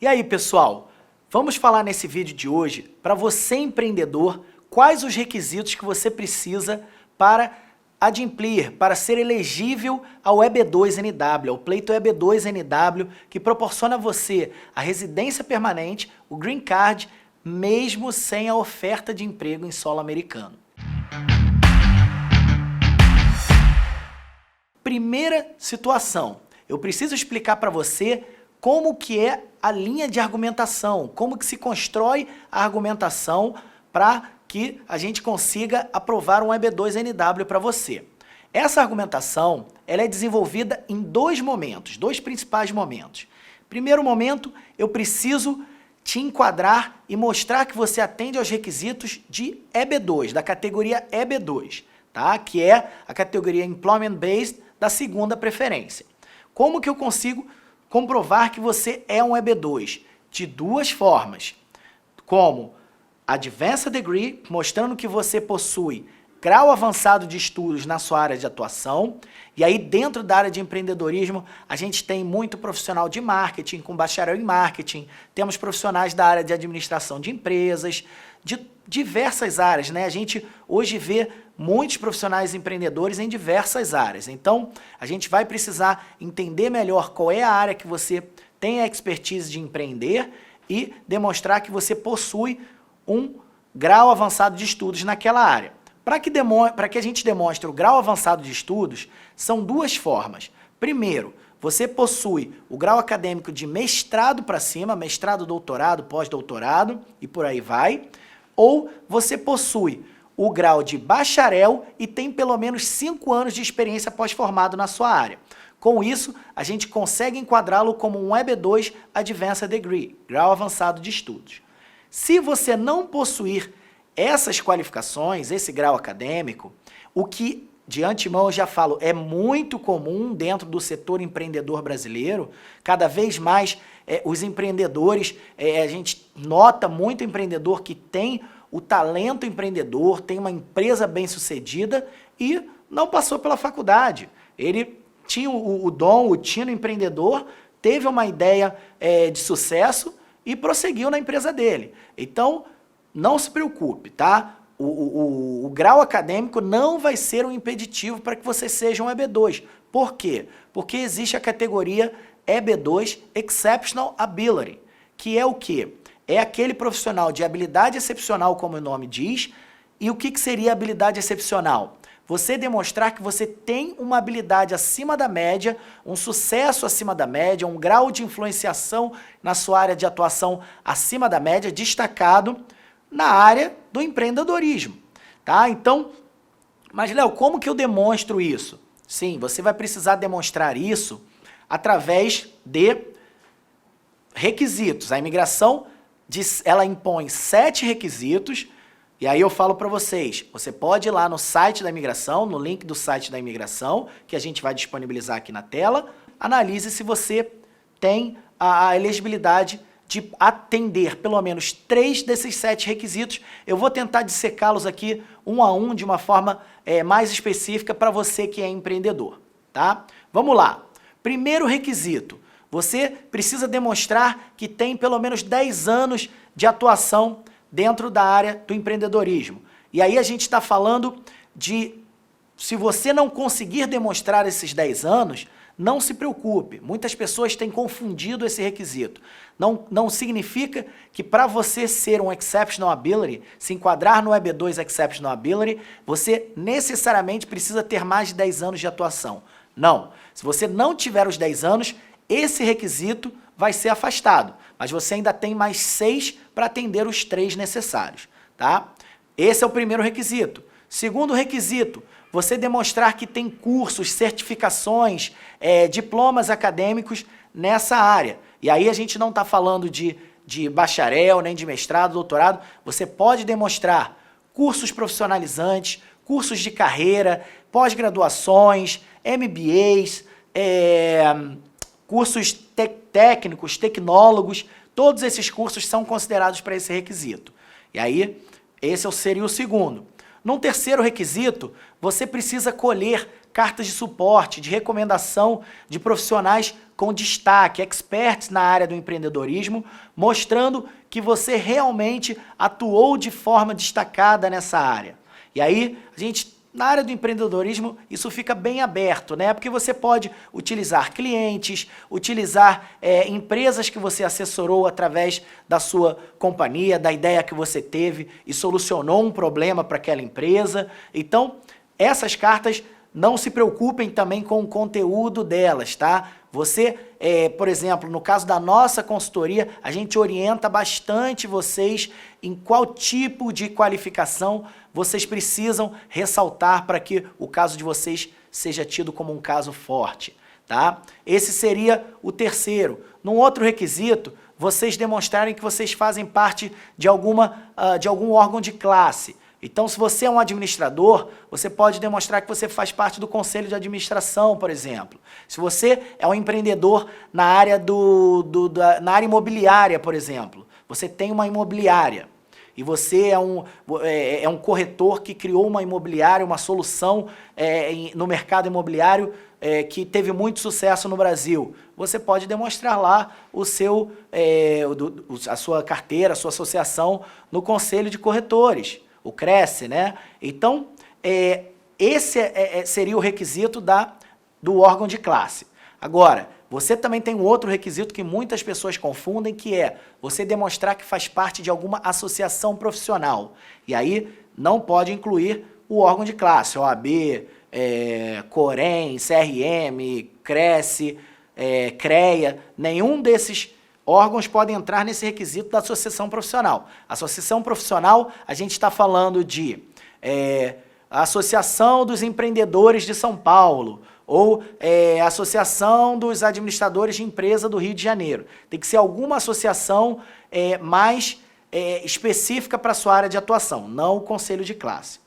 E aí, pessoal, vamos falar nesse vídeo de hoje, para você empreendedor, quais os requisitos que você precisa para adimplir, para ser elegível ao EB2NW, ao pleito EB2NW, que proporciona a você a residência permanente, o Green Card, mesmo sem a oferta de emprego em solo americano. Primeira situação, eu preciso explicar para você como que é a linha de argumentação, como que se constrói a argumentação para que a gente consiga aprovar um EB2NW para você. Essa argumentação ela é desenvolvida em dois momentos, dois principais momentos. Primeiro momento, eu preciso te enquadrar e mostrar que você atende aos requisitos de EB2, da categoria EB2, tá? Que é a categoria Employment Based da segunda preferência. Como que eu consigo comprovar que você é um EB2? De duas formas, como Advanced Degree, mostrando que você possui grau avançado de estudos na sua área de atuação, e aí dentro da área de empreendedorismo a gente tem muito profissional de marketing, com bacharel em marketing, temos profissionais da área de administração de empresas, de diversas áreas, né? A gente hoje vê muitos profissionais empreendedores em diversas áreas, então a gente vai precisar entender melhor qual é a área que você tem a expertise de empreender e demonstrar que você possui um grau avançado de estudos naquela área. Para que a gente demonstre o grau avançado de estudos, são duas formas. Primeiro, você possui o grau acadêmico de mestrado para cima, mestrado, doutorado, pós-doutorado e por aí vai, ou você possui o grau de bacharel e tem pelo menos 5 anos de experiência pós-formado na sua área. Com isso, a gente consegue enquadrá-lo como um EB2 Advanced Degree, grau avançado de estudos. Se você não possuir essas qualificações, esse grau acadêmico, o que de antemão eu já falo, é muito comum dentro do setor empreendedor brasileiro, cada vez mais os empreendedores, a gente nota muito empreendedor que tem o talento empreendedor, tem uma empresa bem-sucedida e não passou pela faculdade. Ele tinha o dom, o tino empreendedor, teve uma ideia de sucesso e prosseguiu na empresa dele. Então, não se preocupe, tá? O grau acadêmico não vai ser um impeditivo para que você seja um EB2. Por quê? Porque existe a categoria EB2 Exceptional Ability, que é o quê? É aquele profissional de habilidade excepcional, como o nome diz. E o que seria habilidade excepcional? Você demonstrar que você tem uma habilidade acima da média, um sucesso acima da média, um grau de influenciação na sua área de atuação acima da média, destacado na área do empreendedorismo, tá? Então, mas Léo, como que eu demonstro isso? Sim, você vai precisar demonstrar isso através de requisitos. A imigração, ela impõe 7 requisitos, e aí eu falo para vocês, você pode ir lá no site da imigração, no link do site da imigração, que a gente vai disponibilizar aqui na tela, analise se você tem a elegibilidade de atender pelo menos 3 desses 7 requisitos. Eu vou tentar dissecá-los aqui um a um de uma forma mais específica para você que é empreendedor, tá? Vamos lá. Primeiro requisito, você precisa demonstrar que tem pelo menos 10 anos de atuação dentro da área do empreendedorismo. E aí a gente está falando de, se você não conseguir demonstrar esses 10 anos, não se preocupe, muitas pessoas têm confundido esse requisito. Não significa que para você ser um Exceptional Ability, se enquadrar no EB2 Exceptional Ability, você necessariamente precisa ter mais de 10 anos de atuação. Não, se você não tiver os 10 anos, esse requisito vai ser afastado, mas você ainda tem mais 6 para atender os 3 necessários, tá? Esse é o primeiro requisito. Segundo requisito, você demonstrar que tem cursos, certificações, diplomas acadêmicos nessa área. E aí a gente não está falando de bacharel, nem de mestrado, doutorado. Você pode demonstrar cursos profissionalizantes, cursos de carreira, pós-graduações, MBAs, cursos técnicos, tecnólogos. Todos esses cursos são considerados para esse requisito. E aí, esse seria o segundo. Num terceiro requisito, você precisa colher cartas de suporte, de recomendação de profissionais com destaque, experts na área do empreendedorismo, mostrando que você realmente atuou de forma destacada nessa área. E aí, na área do empreendedorismo, isso fica bem aberto, né? Porque você pode utilizar clientes, utilizar empresas que você assessorou através da sua companhia, da ideia que você teve e solucionou um problema para aquela empresa. Então, essas cartas, não se preocupem também com o conteúdo delas, tá? Você, por exemplo, no caso da nossa consultoria, a gente orienta bastante vocês em qual tipo de qualificação vocês precisam ressaltar para que o caso de vocês seja tido como um caso forte, tá? Esse seria o terceiro. Num outro requisito, vocês demonstrarem que vocês fazem parte de algum órgão de classe. Então, se você é um administrador, você pode demonstrar que você faz parte do conselho de administração, por exemplo. Se você é um empreendedor na área, na área imobiliária, por exemplo, você tem uma imobiliária e você é um corretor que criou uma imobiliária, uma solução no mercado imobiliário que teve muito sucesso no Brasil. Você pode demonstrar lá a sua carteira, a sua associação no conselho de corretores. O Cresce, né? Então, esse seria o requisito do órgão de classe. Agora, você também tem um outro requisito que muitas pessoas confundem, que é você demonstrar que faz parte de alguma associação profissional. E aí, não pode incluir o órgão de classe, OAB, Corem, CRM, Cresce, CREA, nenhum desses órgãos podem entrar nesse requisito da associação profissional. Associação profissional, a gente está falando de Associação dos Empreendedores de São Paulo, ou Associação dos Administradores de Empresa do Rio de Janeiro. Tem que ser alguma associação mais específica para a sua área de atuação, não o conselho de classe.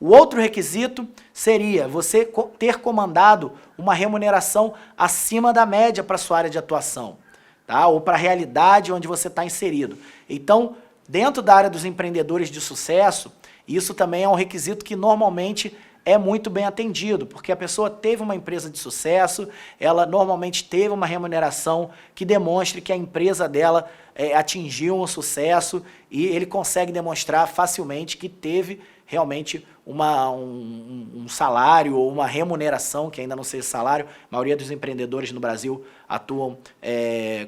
O outro requisito seria você ter comandado uma remuneração acima da média para a sua área de atuação, tá? Ou para a realidade onde você está inserido. Então, dentro da área dos empreendedores de sucesso, isso também é um requisito que normalmente é muito bem atendido, porque a pessoa teve uma empresa de sucesso, ela normalmente teve uma remuneração que demonstre que a empresa dela atingiu um sucesso e ele consegue demonstrar facilmente que teve realmente um salário ou uma remuneração, que ainda não seja salário. A maioria dos empreendedores no Brasil atuam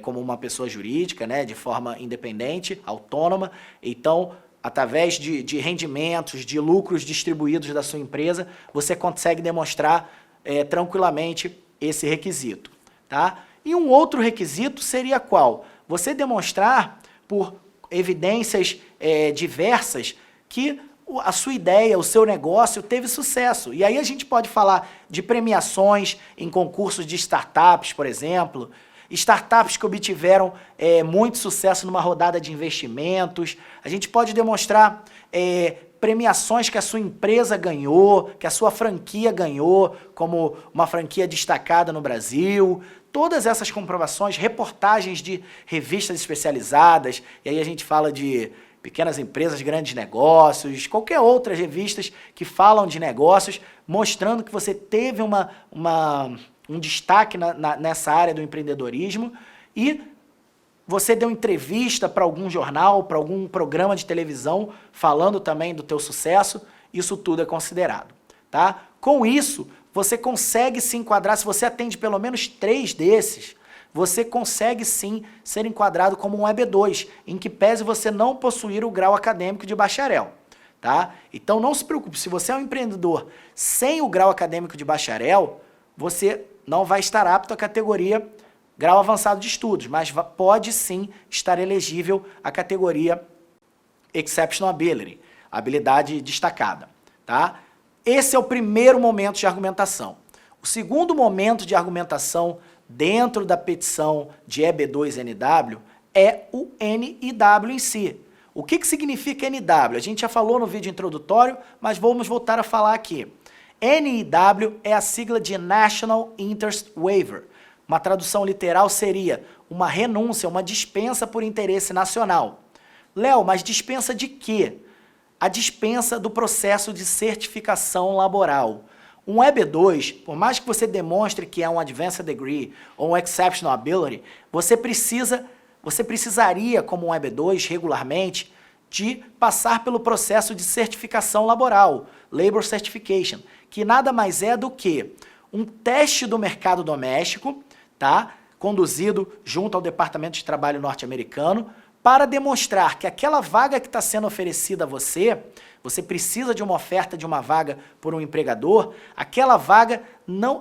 como uma pessoa jurídica, né, de forma independente, autônoma. Então, através de rendimentos, de lucros distribuídos da sua empresa, você consegue demonstrar tranquilamente esse requisito, tá? E um outro requisito seria qual? Você demonstrar, por evidências diversas, que a sua ideia, o seu negócio teve sucesso. E aí a gente pode falar de premiações em concursos de startups, por exemplo, startups que obtiveram muito sucesso numa rodada de investimentos. A gente pode demonstrar premiações que a sua empresa ganhou, que a sua franquia ganhou, como uma franquia destacada no Brasil. Todas essas comprovações, reportagens de revistas especializadas, e aí a gente fala de Pequenas Empresas, Grandes Negócios, qualquer outras revistas que falam de negócios, mostrando que você teve um destaque nessa área do empreendedorismo e você deu entrevista para algum jornal, para algum programa de televisão, falando também do teu sucesso. Isso tudo é considerado, tá? Com isso, você consegue se enquadrar, se você atende pelo menos 3 desses, você consegue sim ser enquadrado como um EB2, em que pese você não possuir o grau acadêmico de bacharel, tá? Então não se preocupe, se você é um empreendedor sem o grau acadêmico de bacharel, você não vai estar apto à categoria grau avançado de estudos, mas pode sim estar elegível à categoria Exceptional Ability, habilidade destacada, tá? Esse é o primeiro momento de argumentação. O segundo momento de argumentação dentro da petição de EB2NW é o NIW em si. O que significa NIW? A gente já falou no vídeo introdutório, mas vamos voltar a falar aqui. NIW é a sigla de National Interest Waiver. Uma tradução literal seria uma renúncia, uma dispensa por interesse nacional. Léo, mas dispensa de quê? A dispensa do processo de certificação laboral. Um EB2, por mais que você demonstre que é um Advanced Degree ou um Exceptional Ability, você precisaria, como um EB2, regularmente, de passar pelo processo de certificação laboral, Labor Certification, que nada mais é do que um teste do mercado doméstico, tá? Conduzido junto ao Departamento de Trabalho norte-americano, para demonstrar que aquela vaga que está sendo oferecida a você, você precisa de uma oferta de uma vaga por um empregador, aquela vaga,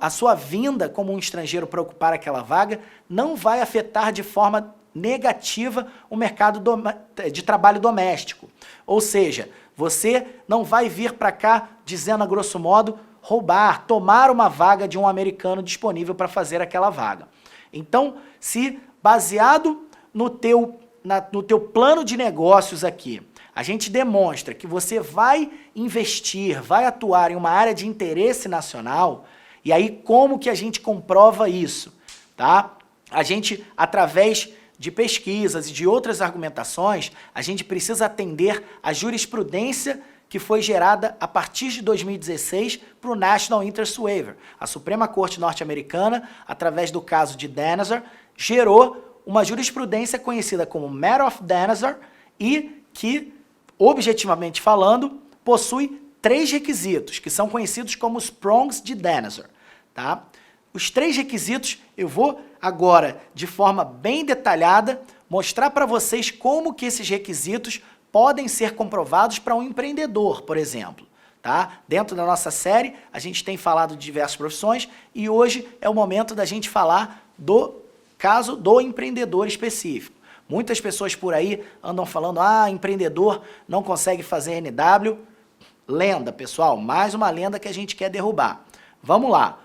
a sua vinda como um estrangeiro para ocupar aquela vaga, não vai afetar de forma negativa o mercado de trabalho doméstico. Ou seja, você não vai vir para cá dizendo, a grosso modo, roubar, tomar uma vaga de um americano disponível para fazer aquela vaga. Então, se baseado no teu plano de negócios aqui, a gente demonstra que você vai investir, vai atuar em uma área de interesse nacional, e aí como que a gente comprova isso? Tá? A gente, através de pesquisas e de outras argumentações, a gente precisa atender à jurisprudência que foi gerada a partir de 2016 para o National Interest Waiver. A Suprema Corte norte-americana, através do caso de Danaher, gerou uma jurisprudência conhecida como Matter of Danaher e que, objetivamente falando, possui 3 requisitos, que são conhecidos como os prongs de Danaher. Tá? Os 3 requisitos eu vou agora, de forma bem detalhada, mostrar para vocês como que esses requisitos podem ser comprovados para um empreendedor, por exemplo. Tá? Dentro da nossa série, a gente tem falado de diversas profissões e hoje é o momento da gente falar do caso do empreendedor específico. Muitas pessoas por aí andam falando, empreendedor não consegue fazer NW. Lenda, pessoal, mais uma lenda que a gente quer derrubar. Vamos lá.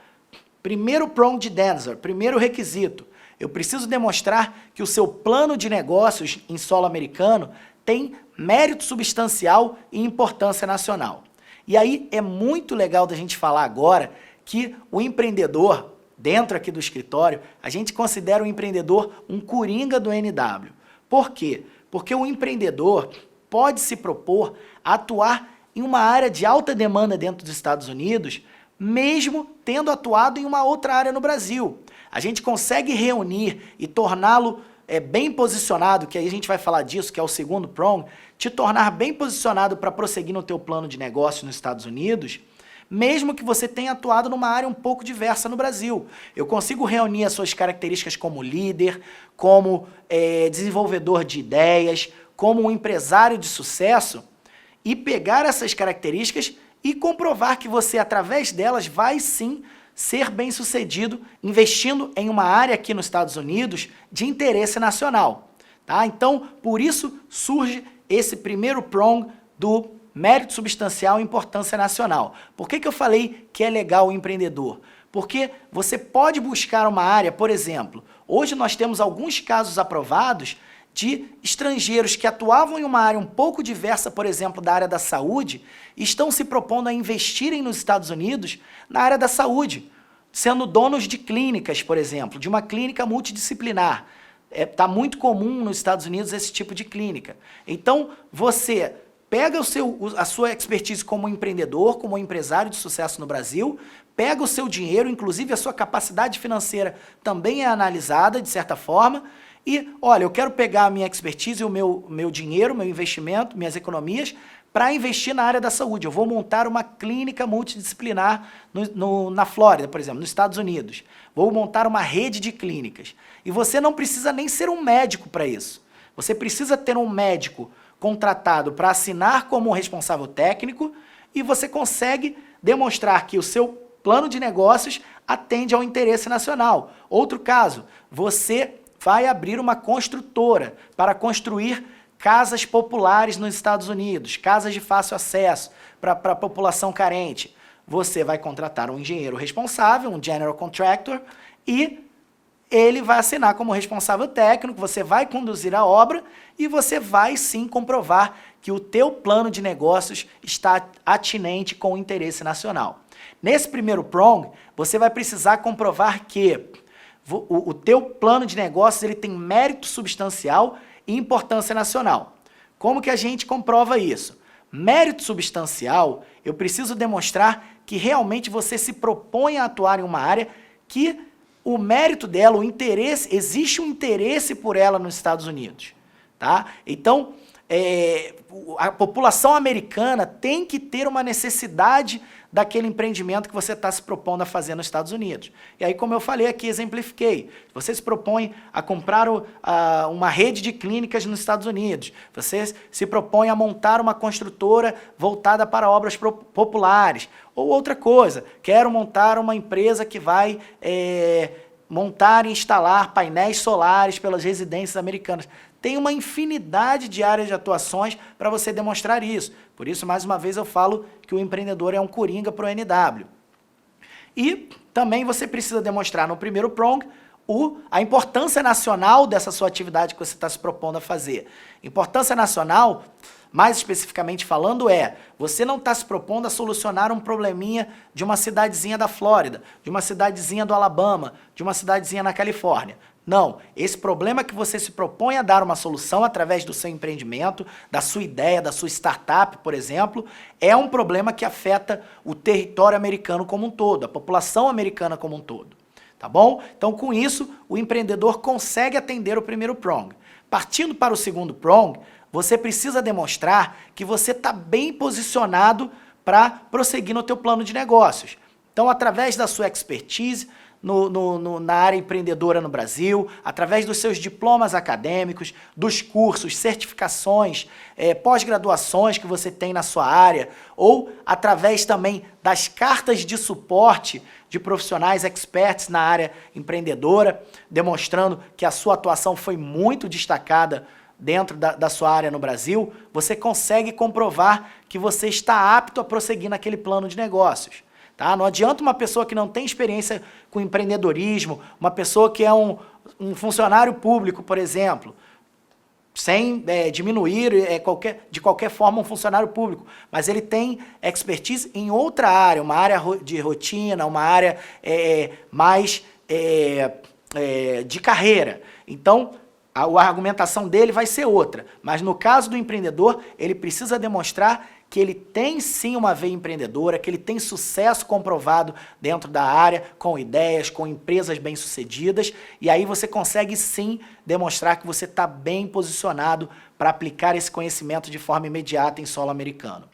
Primeiro prong de Danaher, primeiro requisito. Eu preciso demonstrar que o seu plano de negócios em solo americano tem mérito substancial e importância nacional. E aí é muito legal da gente falar agora que o empreendedor, dentro aqui do escritório, a gente considera o empreendedor um coringa do NW. Por quê? Porque o empreendedor pode se propor a atuar em uma área de alta demanda dentro dos Estados Unidos, mesmo tendo atuado em uma outra área no Brasil. A gente consegue reunir e torná-lo bem posicionado, que aí a gente vai falar disso, que é o segundo prong, te tornar bem posicionado para prosseguir no teu plano de negócio nos Estados Unidos, mesmo que você tenha atuado numa área um pouco diversa no Brasil. Eu consigo reunir as suas características como líder, como desenvolvedor de ideias, como um empresário de sucesso, e pegar essas características e comprovar que você, através delas, vai sim ser bem-sucedido investindo em uma área aqui nos Estados Unidos de interesse nacional. Tá? Então, por isso surge esse primeiro prong do mérito substancial e importância nacional. Por que eu falei que é legal o empreendedor? Porque você pode buscar uma área, por exemplo, hoje nós temos alguns casos aprovados de estrangeiros que atuavam em uma área um pouco diversa, por exemplo, da área da saúde, e estão se propondo a investirem nos Estados Unidos na área da saúde, sendo donos de clínicas, por exemplo, de uma clínica multidisciplinar. Está muito comum nos Estados Unidos esse tipo de clínica. Então, você pega a sua expertise como empreendedor, como empresário de sucesso no Brasil, pega o seu dinheiro, inclusive a sua capacidade financeira também é analisada, de certa forma, e, olha, eu quero pegar a minha expertise, o meu dinheiro, meu investimento, minhas economias, para investir na área da saúde. Eu vou montar uma clínica multidisciplinar na Flórida, por exemplo, nos Estados Unidos. Vou montar uma rede de clínicas. E você não precisa nem ser um médico para isso. Você precisa ter um médico contratado para assinar como responsável técnico e você consegue demonstrar que o seu plano de negócios atende ao interesse nacional. Outro caso, você vai abrir uma construtora para construir casas populares nos Estados Unidos, casas de fácil acesso para a população carente. Você vai contratar um engenheiro responsável, um general contractor, e ele vai assinar como responsável técnico, você vai conduzir a obra e você vai sim comprovar que o teu plano de negócios está atinente com o interesse nacional. Nesse primeiro prong, você vai precisar comprovar que o teu plano de negócios ele tem mérito substancial e importância nacional. Como que a gente comprova isso? Mérito substancial, eu preciso demonstrar que realmente você se propõe a atuar em uma área que o mérito dela, o interesse, existe um interesse por ela nos Estados Unidos. Tá? Então, a população americana tem que ter uma necessidade daquele empreendimento que você está se propondo a fazer nos Estados Unidos. E aí, como eu falei aqui, exemplifiquei. Você se propõe a comprar uma rede de clínicas nos Estados Unidos. Você se propõe a montar uma construtora voltada para obras populares. Ou outra coisa, quero montar uma empresa que vai montar e instalar painéis solares pelas residências americanas. Tem uma infinidade de áreas de atuações para você demonstrar isso. Por isso, mais uma vez, eu falo que o empreendedor é um coringa para o NW. E também você precisa demonstrar no primeiro prong a importância nacional dessa sua atividade que você está se propondo a fazer. Importância nacional, mais especificamente falando, você não está se propondo a solucionar um probleminha de uma cidadezinha da Flórida, de uma cidadezinha do Alabama, de uma cidadezinha na Califórnia. Não, esse problema que você se propõe a dar uma solução através do seu empreendimento, da sua ideia, da sua startup, por exemplo, é um problema que afeta o território americano como um todo, a população americana como um todo. Tá bom? Então, com isso, o empreendedor consegue atender o primeiro prong. Partindo para o segundo prong, você precisa demonstrar que você está bem posicionado para prosseguir no teu plano de negócios. Então, através da sua expertise, na área empreendedora no Brasil, através dos seus diplomas acadêmicos, dos cursos, certificações, pós-graduações que você tem na sua área, ou através também das cartas de suporte de profissionais experts na área empreendedora, demonstrando que a sua atuação foi muito destacada dentro da sua área no Brasil, você consegue comprovar que você está apto a prosseguir naquele plano de negócios. Tá? Não adianta uma pessoa que não tem experiência com empreendedorismo, uma pessoa que é um funcionário público, por exemplo, sem diminuir de qualquer forma um funcionário público, mas ele tem expertise em outra área, uma área de rotina, uma área mais de carreira. Então, a argumentação dele vai ser outra, mas no caso do empreendedor, ele precisa demonstrar que ele tem sim uma veia empreendedora, que ele tem sucesso comprovado dentro da área, com ideias, com empresas bem-sucedidas, e aí você consegue sim demonstrar que você está bem posicionado para aplicar esse conhecimento de forma imediata em solo americano.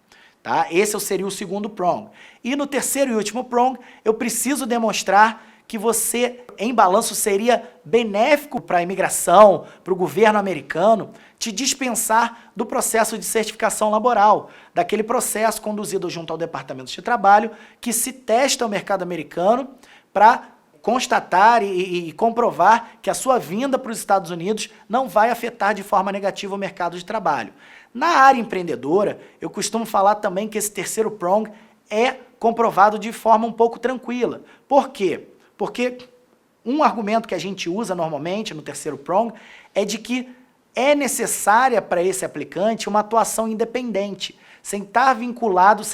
Tá? Esse seria o segundo prong. E no terceiro e último prong, eu preciso demonstrar que você, em balanço, seria benéfico para a imigração, para o governo americano, te dispensar do processo de certificação laboral, daquele processo conduzido junto ao Departamento de Trabalho, que se testa o mercado americano para constatar e comprovar que a sua vinda para os Estados Unidos não vai afetar de forma negativa o mercado de trabalho. Na área empreendedora, eu costumo falar também que esse terceiro prong é comprovado de forma um pouco tranquila. Por quê? Porque um argumento que a gente usa normalmente no terceiro prong é de que é necessária para esse aplicante uma atuação independente, sem estar vinculado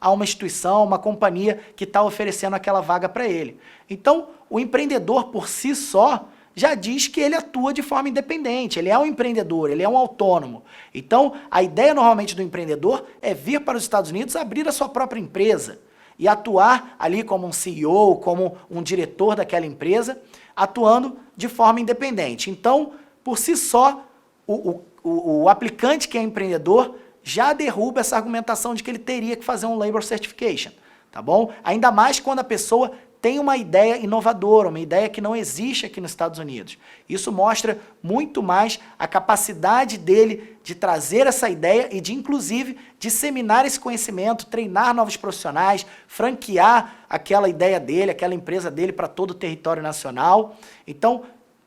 a uma instituição, uma companhia que está oferecendo aquela vaga para ele. Então, o empreendedor por si só já diz que ele atua de forma independente, ele é um empreendedor, ele é um autônomo. Então, a ideia normalmente do empreendedor é vir para os Estados Unidos abrir a sua própria empresa e atuar ali como um CEO, como um diretor daquela empresa, atuando de forma independente. Então, por si só, o aplicante que é empreendedor já derruba essa argumentação de que ele teria que fazer um Labor Certification, tá bom? Ainda mais quando a pessoa tem uma ideia inovadora, uma ideia que não existe aqui nos Estados Unidos. Isso mostra muito mais a capacidade dele de trazer essa ideia e de, inclusive, disseminar esse conhecimento, treinar novos profissionais, franquear aquela ideia dele, aquela empresa dele para todo o território nacional. Então,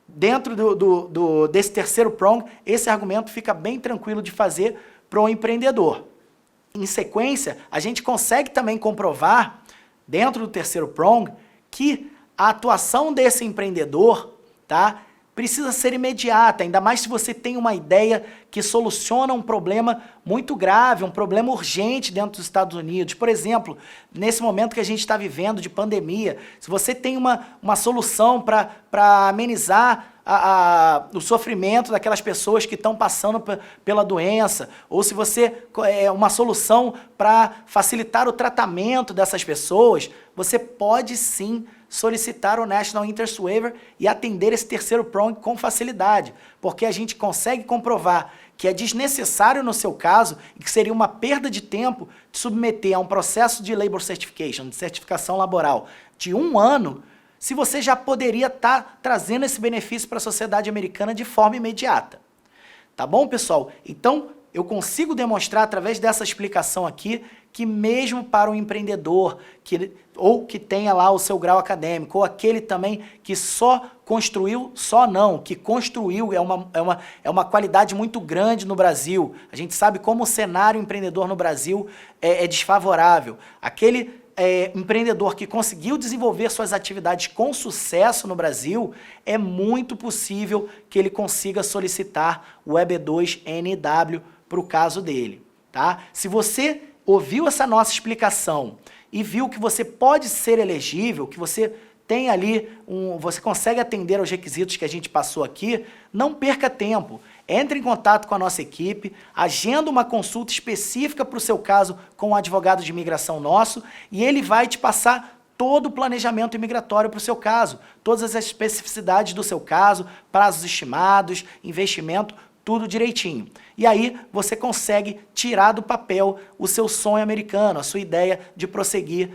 dentro desse terceiro prong, esse argumento fica bem tranquilo de fazer para o empreendedor. Em sequência, a gente consegue também comprovar, dentro do terceiro prong, que a atuação desse empreendedor, tá, precisa ser imediata, ainda mais se você tem uma ideia que soluciona um problema muito grave, um problema urgente dentro dos Estados Unidos. Por exemplo, nesse momento que a gente está vivendo de pandemia, se você tem uma solução para amenizar o sofrimento daquelas pessoas que estão passando pela doença, ou se você é uma solução para facilitar o tratamento dessas pessoas, você pode sim solicitar o National Interest Waiver e atender esse terceiro prong com facilidade, porque a gente consegue comprovar que é desnecessário no seu caso e que seria uma perda de tempo de submeter a um processo de Labor Certification, de certificação laboral, de 1 ano, se você já poderia estar trazendo esse benefício para a sociedade americana de forma imediata. Tá bom, pessoal? Então, eu consigo demonstrar através dessa explicação aqui que mesmo para um empreendedor ou que tenha lá o seu grau acadêmico, ou aquele também que só construiu, que construiu, é uma qualidade muito grande no Brasil. A gente sabe como o cenário empreendedor no Brasil é desfavorável. Aquele empreendedor que conseguiu desenvolver suas atividades com sucesso no Brasil, é muito possível que ele consiga solicitar o EB2NW para o caso dele. Tá? Se você ouviu essa nossa explicação e viu que você pode ser elegível, que você tem ali, você consegue atender aos requisitos que a gente passou aqui, não perca tempo. Entre em contato com a nossa equipe, agenda uma consulta específica para o seu caso com um advogado de imigração nosso e ele vai te passar todo o planejamento imigratório para o seu caso, todas as especificidades do seu caso, prazos estimados, investimento, tudo direitinho. E aí você consegue tirar do papel o seu sonho americano, a sua ideia de prosseguir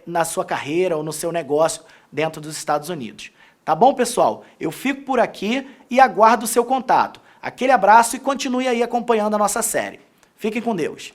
na sua carreira ou no seu negócio dentro dos Estados Unidos. Tá bom, pessoal? Eu fico por aqui e aguardo o seu contato. Aquele abraço e continue aí acompanhando a nossa série. Fiquem com Deus.